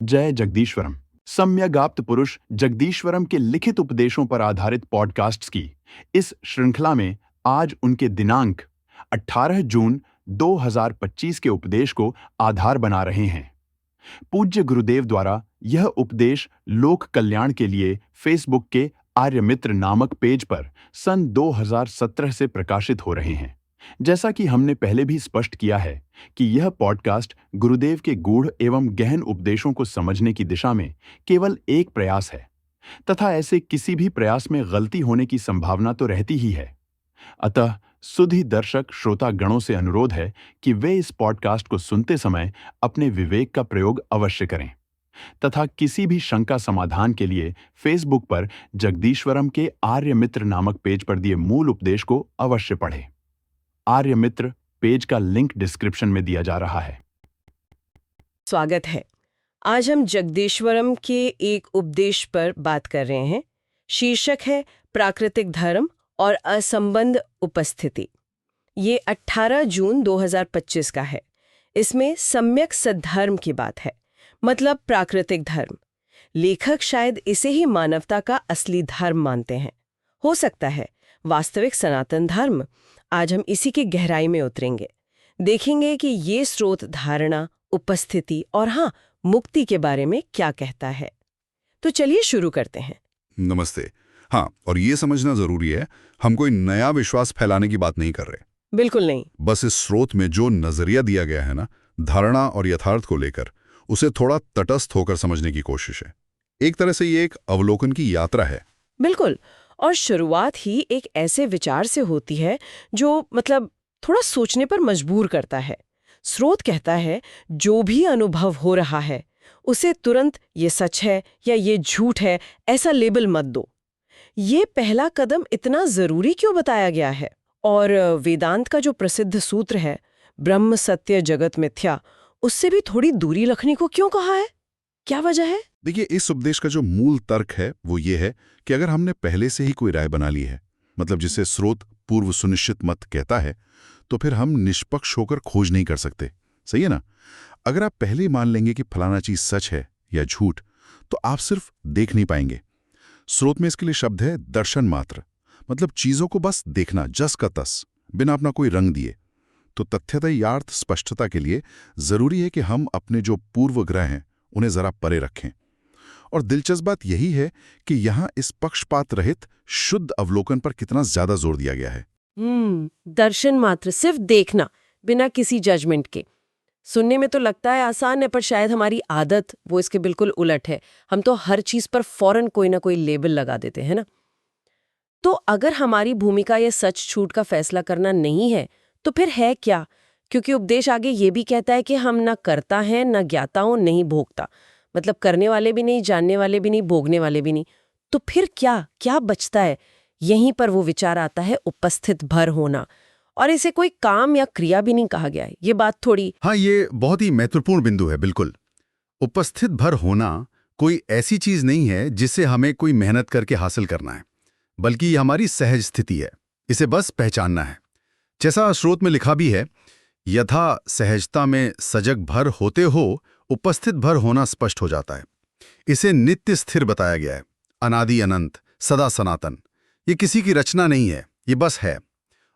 जय जगदीश्वरम। सम्यगाप्त पुरुष जगदीश्वरम के लिखित उपदेशों पर आधारित पॉडकास्ट्स की इस श्रृंखला में आज उनके दिनांक 18 जून 2025 के उपदेश को आधार बना रहे हैं। पूज्य गुरुदेव द्वारा यह उपदेश लोक कल्याण के लिए फेसबुक के आर्य मित्र नामक पेज पर सन 2017 से प्रकाशित हो रहे हैं। जैसा कि हमने पहले भी स्पष्ट किया है कि यह पॉडकास्ट गुरुदेव के गूढ़ एवं गहन उपदेशों को समझने की दिशा में केवल एक प्रयास है तथा ऐसे किसी भी प्रयास में गलती होने की संभावना तो रहती ही है। अतः सुधी दर्शक श्रोता गणों से अनुरोध है कि वे इस पॉडकास्ट को सुनते समय अपने विवेक का प्रयोग अवश्य करें तथा किसी भी शंका समाधान के लिए फेसबुक पर जगदीश्वरम के आर्य मित्र नामक पेज पर दिए मूल उपदेश को अवश्य पढ़ें। आर्य मित्र पेज का लिंक डिस्क्रिप्शन में दिया जा रहा है। स्वागत है। आज हम जगदीश्वरम के एक उपदेश पर बात कर रहे हैं। शीर्षक है प्राकृतिक धर्म और असंबद्ध उपस्थिति। ये 18 जून 2025 का है। इसमें सम्यक सद्धर्म की बात है, मतलब प्राकृतिक धर्म। लेखक शायद इसे ही मानवता का असली धर्म मानते हैं। हो सकता है वास्तविक सनातन धर्म। आज हम इसी की गहराई में उतरेंगे, देखेंगे कि ये स्रोत धारणा, उपस्थिति और मुक्ति के बारे में क्या कहता है। तो चलिए शुरू करते हैं। नमस्ते। और ये समझना जरूरी है, हम कोई नया विश्वास फैलाने की बात नहीं कर रहे। बिल्कुल नहीं। बस इस स्रोत में जो नजरिया दिया गया है ना, धारणा और यथार्थ को लेकर, उसे थोड़ा तटस्थ होकर समझने की कोशिश है। एक तरह से ये एक अवलोकन की यात्रा है। बिल्कुल। और शुरुआत ही एक ऐसे विचार से होती है जो थोड़ा सोचने पर मजबूर करता है। स्रोत कहता है जो भी अनुभव हो रहा है उसे तुरंत ये सच है या ये झूठ है ऐसा लेबल मत दो। ये पहला कदम इतना जरूरी क्यों बताया गया है? और वेदांत का जो प्रसिद्ध सूत्र है ब्रह्म सत्य जगत मिथ्या, उससे भी थोड़ी दूरी रखने को क्यों कहा है? क्या वजह है? देखिए, इस उपदेश का जो मूल तर्क है वो ये है कि अगर हमने पहले से ही कोई राय बना ली है, मतलब जिसे स्रोत पूर्व सुनिश्चित मत कहता है, तो फिर हम निष्पक्ष होकर खोज नहीं कर सकते। सही है ना? अगर आप पहले ही मान लेंगे कि फलाना चीज सच है या झूठ, तो आप सिर्फ देख नहीं पाएंगे। स्रोत में इसके लिए शब्द है दर्शन मात्र, मतलब चीजों को बस देखना, जस का तस, बिना अपना कोई रंग दिए। तो तथ्यतः यार्थ स्पष्टता के लिए जरूरी है कि हम अपने जो पूर्वग्रह हैं उन्हें जरा परे रखें। और दिलचस्प बात यही है कि यहां इस पक्षपात रहित शुद्ध अवलोकन पर कितना ज्यादा जोर दिया गया है। दर्शन मात्र, सिर्फ देखना बिना किसी जजमेंट के। सुनने में तो लगता है आसान है, पर शायद हमारी आदत वो इसके बिल्कुल उलट है। हम तो हर चीज पर फौरन कोई ना कोई लेबल लगा देते हैं ना। तो अगर हमारी भूमिका ये सच झूठ का फैसला करना नहीं है, तो फिर है क्या? क्योंकि उपदेश आगे ये भी कहता है कि हम न करता है, न ज्ञाता हो, नहीं भोगता। मतलब करने वाले भी नहीं, जानने वाले भी नहीं, भोगने वाले भी नहीं। तो फिर क्या बचता है? यहीं पर वो विचार आता है उपस्थित भर होना। और इसे कोई काम या क्रिया भी नहीं कहा गया है। ये बात थोड़ी ये बहुत ही महत्वपूर्ण बिंदु है। बिल्कुल, उपस्थित भर होना कोई ऐसी चीज नहीं है जिसे हमें कोई मेहनत करके हासिल करना है, बल्कि ये हमारी सहज स्थिति है। इसे बस पहचानना है। जैसा स्रोत में लिखा भी है, यथा सहजता में सजग भर होते हो उपस्थित भर होना स्पष्ट हो जाता है। इसे नित्य स्थिर बताया गया है, अनादि अनंत, सदा सनातन। ये किसी की रचना नहीं है, ये बस है।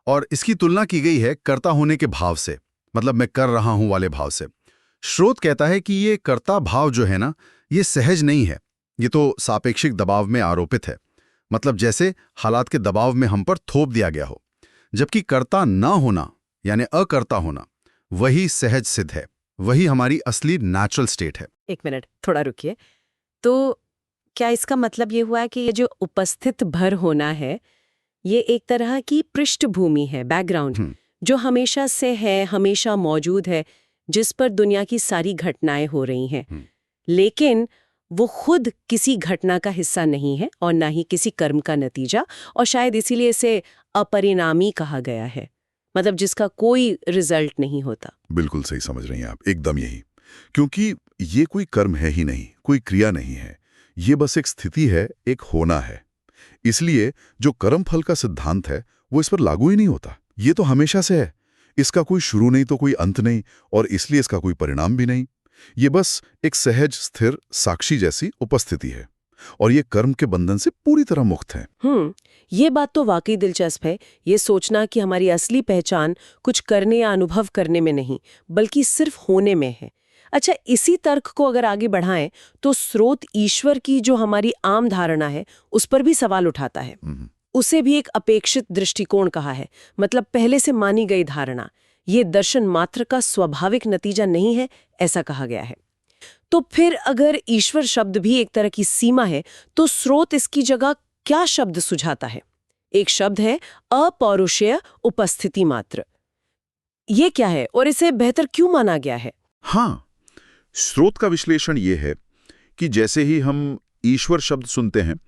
और इसकी तुलना की गई है कर्ता होने के भाव से, मतलब मैं कर रहा हूं वाले भाव से। स्रोत कहता है कि ये कर्ता भाव जो है ना, ये सहज नहीं है, ये तो सापेक्षिक दबाव में आरोपित है। मतलब जैसे हालात के दबाव में हम पर थोप दिया गया हो। जबकि कर्ता न होना यानी अकर्ता होना, वही सहज सिद्ध है, वही हमारी असली नेचुरल स्टेट है। एक मिनट, थोड़ा रुकिए। तो क्या इसका मतलब ये हुआ कि ये जो उपस्थित भर होना है, ये एक तरह की पृष्ठभूमि है, बैकग्राउंड, जो हमेशा से है, हमेशा मौजूद है, जिस पर दुनिया की सारी घटनाएं हो रही हैं, लेकिन वो खुद किसी घटना का हिस्सा नहीं है और ना ही किसी कर्म का नतीजा, और शायद इसीलिए इसे अपरिणामी कहा गया है, मतलब जिसका कोई रिजल्ट नहीं होता। बिल्कुल सही समझ रही हैं आप, एकदम यही। क्योंकि ये कोई कर्म है ही नहीं, कोई क्रिया नहीं है, ये बस एक स्थिति है, एक होना है। इसलिए जो कर्म फल का सिद्धांत है वो इस पर लागू ही नहीं होता। ये तो हमेशा से है, इसका कोई शुरू नहीं तो कोई अंत नहीं, और इसलिए इसका कोई परिणाम भी नहीं। ये बस एक सहज स्थिर साक्षी जैसी उपस्थिति है और ये कर्म के बंधन से पूरी तरह मुक्त है। ये बात तो वाकई दिलचस्प है। ये सोचना कि हमारी असली पहचान कुछ करने या अनुभव करने में नहीं, बल्कि सिर्फ होने में है। अच्छा, इसी तर्क को अगर आगे बढ़ाएं तो स्रोत ईश्वर की जो हमारी आम धारणा है उस पर भी सवाल उठाता है। उसे भी एक अपेक्षित दृष्टिकोण कहा है, मतलब पहले से मानी गई धारणा। ये दर्शन मात्र का स्वाभाविक नतीजा नहीं है, ऐसा कहा गया है। तो फिर अगर ईश्वर शब्द भी एक तरह की सीमा है, तो स्रोत इसकी जगह क्या शब्द सुझाता है? एक शब्द है अपौरुषेय उपस्थिति मात्र। ये क्या है और इसे बेहतर क्यों माना गया है? हाँ, स्रोत का विश्लेषण ये है कि जैसे ही हम ईश्वर शब्द सुनते हैं,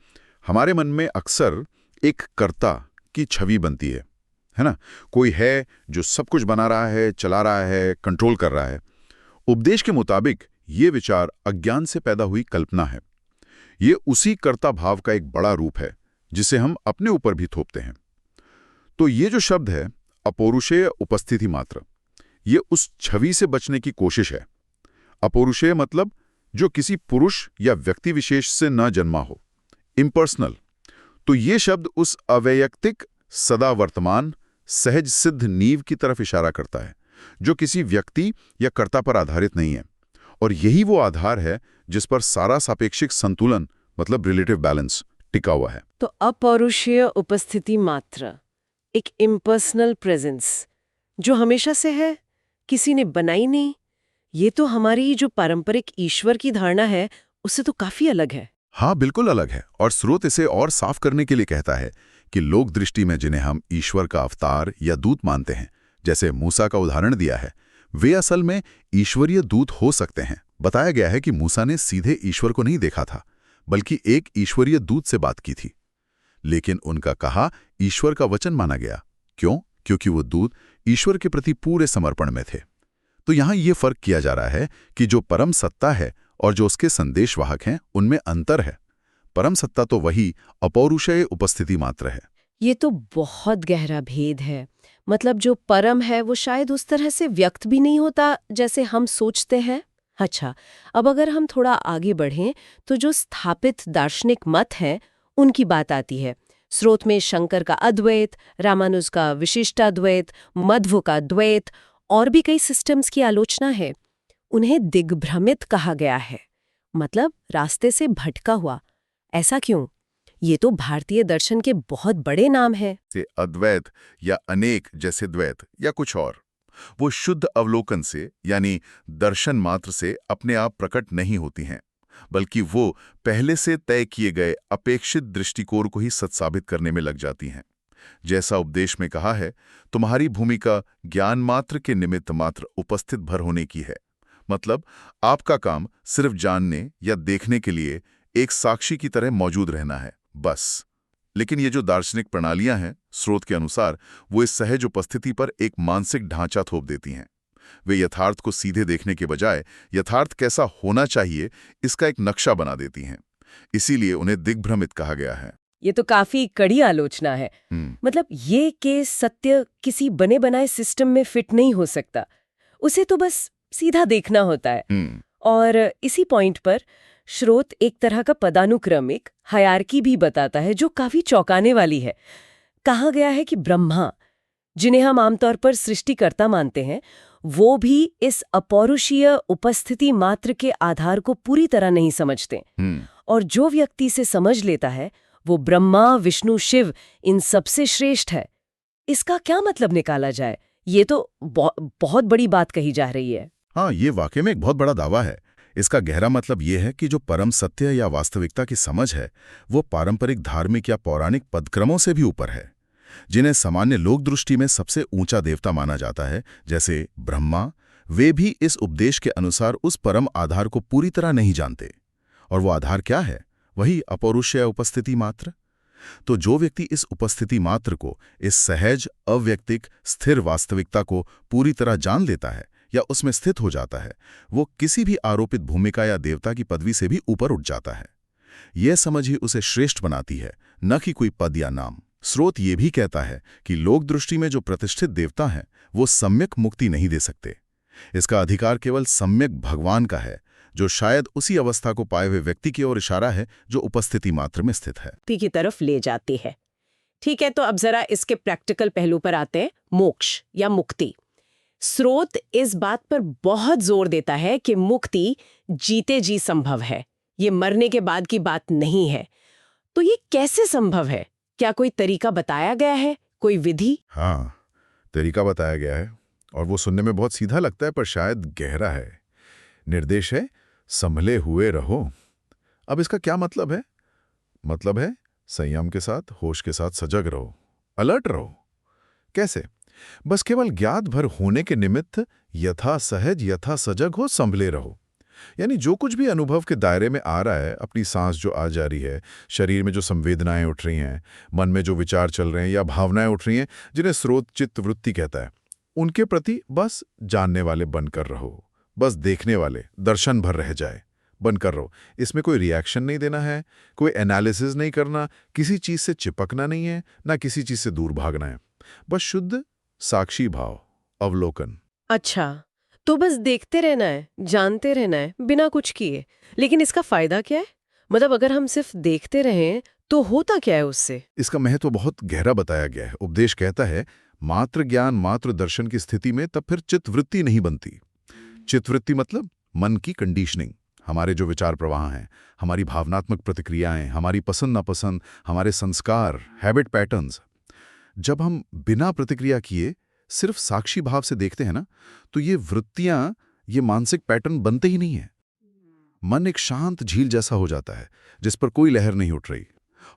हमारे मन में अक्सर एक कर्ता की छवि बनती है ना? कोई है जो सब कुछ बना रहा है, चला रहा है, कंट्रोल कर रहा है। उपदेश के मुताबिक ये विचार अज्ञान से पैदा हुई कल्पना है। ये उसी कर्ता भाव का एक बड़ा रूप है जिसे हम अपने ऊपर भी थोपते हैं। तो ये जो शब्द है अपौरुषेय उपस्थिति मात्र, ये उस छवि से बचने की कोशिश है। अपौरुषेय मतलब जो किसी पुरुष या व्यक्ति विशेष से न जन्मा हो, इम्पर्सनल। तो ये शब्द उस अवैयक्तिक, सदा वर्तमान, सहज सिद्ध नींव की तरफ इशारा करता है जो किसी व्यक्ति या कर्ता पर आधारित नहीं है। और यही वो आधार है जिस पर सारा सापेक्षिक संतुलन, मतलब रिलेटिव बैलेंस, टिका हुआ है। तो अपौरुषेय उपस्थिति मात्र, एक इम्पर्सनल प्रेजेंस जो हमेशा से है, किसी ने बनाई नहीं। ये तो हमारी जो पारंपरिक ईश्वर की धारणा है उससे तो काफी अलग है। हाँ, बिल्कुल अलग है। और स्रोत इसे और साफ करने के लिए कहता है कि लोक दृष्टि में जिन्हें हम ईश्वर का अवतार या दूत मानते हैं, जैसे मूसा का उदाहरण दिया है, वे असल में ईश्वरीय दूत हो सकते हैं। बताया गया है कि मूसा ने सीधे ईश्वर को नहीं देखा था, बल्कि एक ईश्वरीय दूत से बात की थी। लेकिन उनका कहा ईश्वर का वचन माना गया। क्यों? क्योंकि वो दूत ईश्वर के प्रति पूरे समर्पण में थे। तो यहां ये फर्क किया जा रहा है कि जो परम सत्ता है और जो उसके संदेशवाहक हैं, उनमें अंतर है। परम सत्ता तो वही अपौरुषेय उपस्थिति मात्र है। ये तो बहुत गहरा भेद है। मतलब जो परम है वो शायद उस तरह से व्यक्त भी नहीं होता जैसे हम सोचते हैं। अच्छा, अब अगर हम थोड़ा आगे बढ़ें तो जो स्थापित दार्शनिक मत हैं उनकी बात आती है। स्रोत में शंकर का अद्वैत, रामानुज का विशिष्टाद्वैत, मध्व का द्वैत और भी कई सिस्टम्स की आलोचना है। उन्हें दिग्भ्रमित कहा गया है, मतलब रास्ते से भटका हुआ। ऐसा क्यों? ये तो भारतीय दर्शन के बहुत बड़े नाम हैं। से अद्वैत या अनेक जैसे द्वैत या कुछ और, वो शुद्ध अवलोकन से यानी दर्शन मात्र से अपने आप प्रकट नहीं होती हैं, बल्कि वो पहले से तय किए गए अपेक्षित दृष्टिकोण को ही सच साबित करने में लग जाती हैं। जैसा उपदेश में कहा है, तुम्हारी भूमिका ज्ञान मात्र के निमित्त मात्र उपस्थित भर होने की है। मतलब आपका काम सिर्फ जानने या देखने के लिए एक साक्षी की तरह मौजूद रहना है, बस। लेकिन ये जो दार्शनिक प्रणालियां हैं, स्रोत के अनुसार वो इस सहज उपस्थिति पर एक मानसिक ढांचा थोप देती हैं। वे यथार्थ को सीधे देखने के बजाय यथार्थ कैसा होना चाहिए इसका एक नक्शा बना देती हैं। इसीलिए उन्हें दिग्भ्रमित कहा गया है। ये तो काफी कड़ी आलोचना है। मतलब ये कि सत्य किसी बने बनाए सिस्टम में फिट नहीं हो सकता, उसे तो बस सीधा देखना होता है। और इसी पॉइंट पर स्रोत एक तरह का पदानुक्रमिक हायरार्की भी बताता है जो काफी चौंकाने वाली है। कहा गया है कि ब्रह्मा, जिन्हें हम आमतौर पर सृष्टिकर्ता मानते हैं, वो भी इस अपौरुषीय उपस्थिति मात्र के आधार को पूरी तरह नहीं समझते। और जो व्यक्ति से समझ लेता है वो ब्रह्मा, विष्णु, शिव इन सबसे श्रेष्ठ है। इसका क्या मतलब निकाला जाए? ये तो बहुत बड़ी बात कही जा रही है। हाँ, ये वाकई में एक बहुत बड़ा दावा है। इसका गहरा मतलब ये है कि जो परम सत्य या वास्तविकता की समझ है वो पारंपरिक धार्मिक या पौराणिक पदक्रमों से भी ऊपर है, जिन्हें सामान्य लोक दृष्टि में सबसे ऊंचा देवता माना जाता है, जैसे ब्रह्मा। वे भी इस उपदेश के अनुसार उस परम आधार को पूरी तरह नहीं जानते। और वो आधार क्या है? वही अपौरुषेय उपस्थिति मात्र। तो जो व्यक्ति इस उपस्थिति मात्र को, इस सहज अव्यक्तिक स्थिर वास्तविकता को पूरी तरह जान लेता है या उसमें स्थित हो जाता है, वो किसी भी आरोपित भूमिका या देवता की पदवी से भी ऊपर उठ जाता है। यह समझ ही उसे श्रेष्ठ बनाती है, न कि कोई पद या नाम। स्रोत ये भी कहता है कि लोक दृष्टि में जो प्रतिष्ठित देवता हैं वो सम्यक मुक्ति नहीं दे सकते। इसका अधिकार केवल सम्यक भगवान का है, जो शायद उसी अवस्था को पाए हुए व्यक्ति की ओर इशारा है जो उपस्थिति मात्र में स्थित है। मुक्ति की तरफ ले जाती है। ठीक है, तो अब जरा इसके प्रैक्टिकल पहलू पर आते हैं, मोक्ष या मुक्ति। स्रोत इस बात पर बहुत जोर देता है कि मुक्ति जीते जी संभव है, ये मरने के बाद की बात नहीं है। तो ये कैसे संभव है? क्या कोई तरीका बताया गया है, कोई विधि? हाँ, तरीका बताया गया है और वो सुनने में बहुत सीधा लगता है पर शायद गहरा है। निर्देश है, संभले हुए रहो। अब इसका क्या मतलब है? मतलब है संयम के साथ, होश के साथ सजग रहो, अलर्ट रहो। कैसे? बस केवल ज्ञात भर होने के निमित्त यथा सहज यथा सजग हो संभले रहो। यानी जो कुछ भी अनुभव के दायरे में आ रहा है, अपनी सांस जो आ जा रही है, शरीर में जो संवेदनाएं उठ रही हैं, मन में जो विचार चल रहे हैं या भावनाएं उठ रही हैं, जिन्हें स्रोत चित्त वृत्ति कहता है, उनके प्रति बस जानने वाले बनकर रहो, बस देखने वाले, दर्शन भर रह जाए, बनकर रहो। इसमें कोई रिएक्शन नहीं देना है, कोई एनालिसिस नहीं करना, किसी चीज से चिपकना नहीं है, ना किसी चीज से दूर भागना है। बस शुद्ध साक्षी भाव, अवलोकन। अच्छा, तो बस देखते रहना है, जानते रहना है, बिना कुछ किए। लेकिन इसका फायदा क्या है? मतलब अगर हम सिर्फ देखते रहें तो होता क्या है उससे? इसका महत्व बहुत गहरा बताया गया है। उपदेश कहता है, मात्र ज्ञान, मात्र दर्शन की स्थिति में तब फिर चित्तवृत्ति नहीं बनती। चित्तवृत्ति मतलब मन की कंडीशनिंग, हमारे जो विचार प्रवाह हैं, हमारी भावनात्मक प्रतिक्रियाएं, हमारी पसंद नापसंद, हमारे संस्कार, हैबिट पैटर्न्स। जब हम बिना प्रतिक्रिया किए सिर्फ साक्षी भाव से देखते हैं ना, तो ये वृत्तियां, ये मानसिक पैटर्न बनते ही नहीं है। मन एक शांत झील जैसा हो जाता है जिस पर कोई लहर नहीं उठ रही।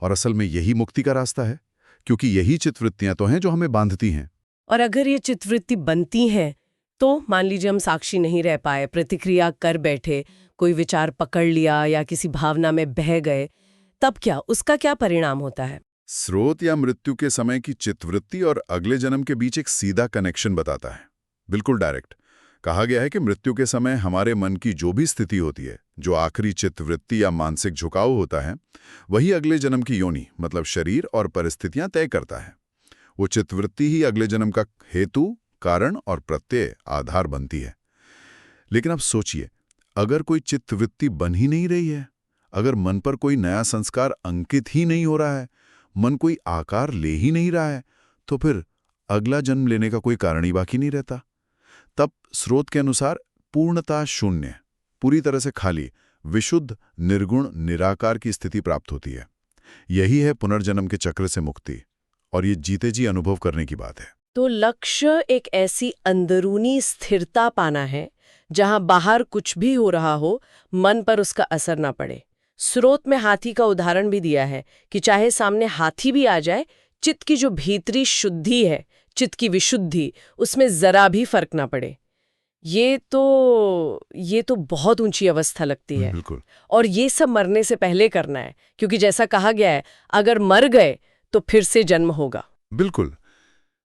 और असल में यही मुक्ति का रास्ता है, क्योंकि यही चित्तवृत्तियां तो हैं जो हमें बांधती हैं। और अगर ये चित्तवृत्ति बनती है तो मान लीजिए हम साक्षी नहीं रह पाए, प्रतिक्रिया कर बैठे, कोई विचार पकड़ लिया या किसी भावना में बह गए, तब क्या, उसका क्या परिणाम होता है? स्रोत या मृत्यु के समय की चित्तवृत्ति और अगले जन्म के बीच एक सीधा कनेक्शन बताता है, बिल्कुल डायरेक्ट। कहा गया है कि मृत्यु के समय हमारे मन की जो भी स्थिति होती है, जो आखिरी चित्तवृत्ति या मानसिक झुकाव होता है, वही अगले जन्म की योनि मतलब शरीर और परिस्थितियां तय करता है। वो चित्तवृत्ति ही अगले जन्म का हेतु, कारण और प्रत्यय, आधार बनती है। लेकिन अब सोचिए, अगर कोई चित्तवृत्ति बन ही नहीं रही है, अगर मन पर कोई नया संस्कार अंकित ही नहीं हो रहा है, मन कोई आकार ले ही नहीं रहा है, तो फिर अगला जन्म लेने का कोई कारण ही बाकी नहीं रहता। तब स्रोत के अनुसार पूर्णता शून्य, पूरी तरह से खाली, विशुद्ध, निर्गुण, निराकार की स्थिति प्राप्त होती है। यही है पुनर्जन्म के चक्र से मुक्ति, और ये जीते जी अनुभव करने की बात है। तो लक्ष्य एक ऐसी अंदरूनी स्थिरता पाना है जहां बाहर कुछ भी हो रहा हो, मन पर उसका असर ना पड़े। स्रोत में हाथी का उदाहरण भी दिया है कि चाहे सामने हाथी भी आ जाए, चित्त की जो भीतरी शुद्धि है, चित्त की विशुद्धि, उसमें जरा भी फर्क ना पड़े। ये तो बहुत ऊंची अवस्था लगती है। बिल्कुल। और ये सब मरने से पहले करना है, क्योंकि जैसा कहा गया है, अगर मर गए तो फिर से जन्म होगा। बिल्कुल।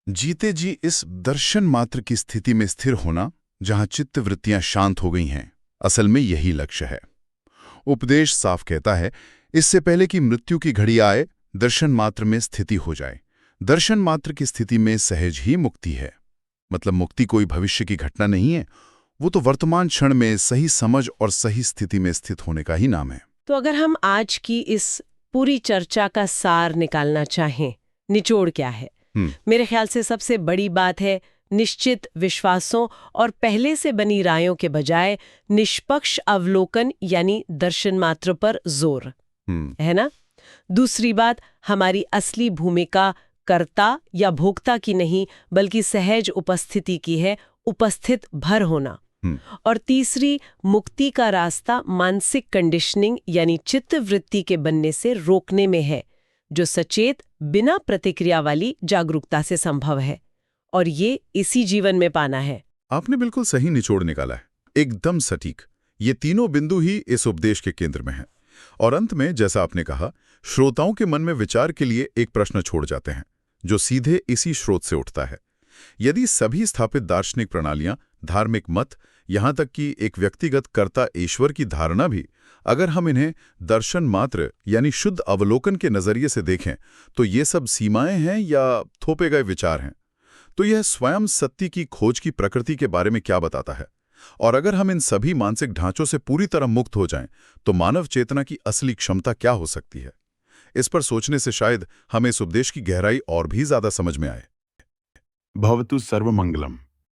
जीते जी इस दर्शन मात्र की स्थिति में स्थिर होना, जहां चित्त वृत्तियां शांत हो गई हैं, असल में यही लक्ष्य है। उपदेश साफ कहता है, इससे पहले कि मृत्यु की घड़ी आए, दर्शन मात्र में स्थिति हो जाए। दर्शन मात्र की स्थिति में सहज ही मुक्ति है। मतलब मुक्ति कोई भविष्य की घटना नहीं है, वो तो वर्तमान क्षण में सही समझ और सही स्थिति में स्थित होने का ही नाम है। तो अगर हम आज की इस पूरी चर्चा का सार निकालना चाहें, निचोड़ क्या है? मेरे ख्याल से सबसे बड़ी बात है निश्चित विश्वासों और पहले से बनी रायों के बजाय निष्पक्ष अवलोकन यानी दर्शन मात्र पर जोर, है ना? दूसरी बात, हमारी असली भूमिका कर्ता या भोक्ता की नहीं बल्कि सहज उपस्थिति की है, उपस्थित भर होना। और तीसरी, मुक्ति का रास्ता मानसिक कंडीशनिंग यानी चित्तवृत्ति के बनने से रोकने में है, जो सचेत बिना प्रतिक्रिया वाली जागरूकता से संभव है, और ये इसी जीवन में पाना है। आपने बिल्कुल सही निचोड़ निकाला है, एकदम सटीक। ये तीनों बिंदु ही इस उपदेश के केंद्र में हैं। और अंत में, जैसा आपने कहा, श्रोताओं के मन में विचार के लिए एक प्रश्न छोड़ जाते हैं, जो सीधे इसी स्रोत से उठता है। यदि सभी स्थापित दार्शनिक प्रणालियां, धार्मिक मत, यहां तक कि एक व्यक्तिगत कर्ता ईश्वर की धारणा भी, अगर हम इन्हें दर्शन मात्र यानी शुद्ध अवलोकन के नजरिए से देखें, तो ये सब सीमाएं हैं या थोपे गए विचार हैं? तो यह स्वयं सत्य की खोज की प्रकृति के बारे में क्या बताता है? और अगर हम इन सभी मानसिक ढांचों से पूरी तरह मुक्त हो जाएं, तो मानव चेतना की असली क्षमता क्या हो सकती है? इस पर सोचने से शायद हमें इस उपदेश की गहराई और भी ज्यादा समझ में आए। भवतु सर्वमंगलम।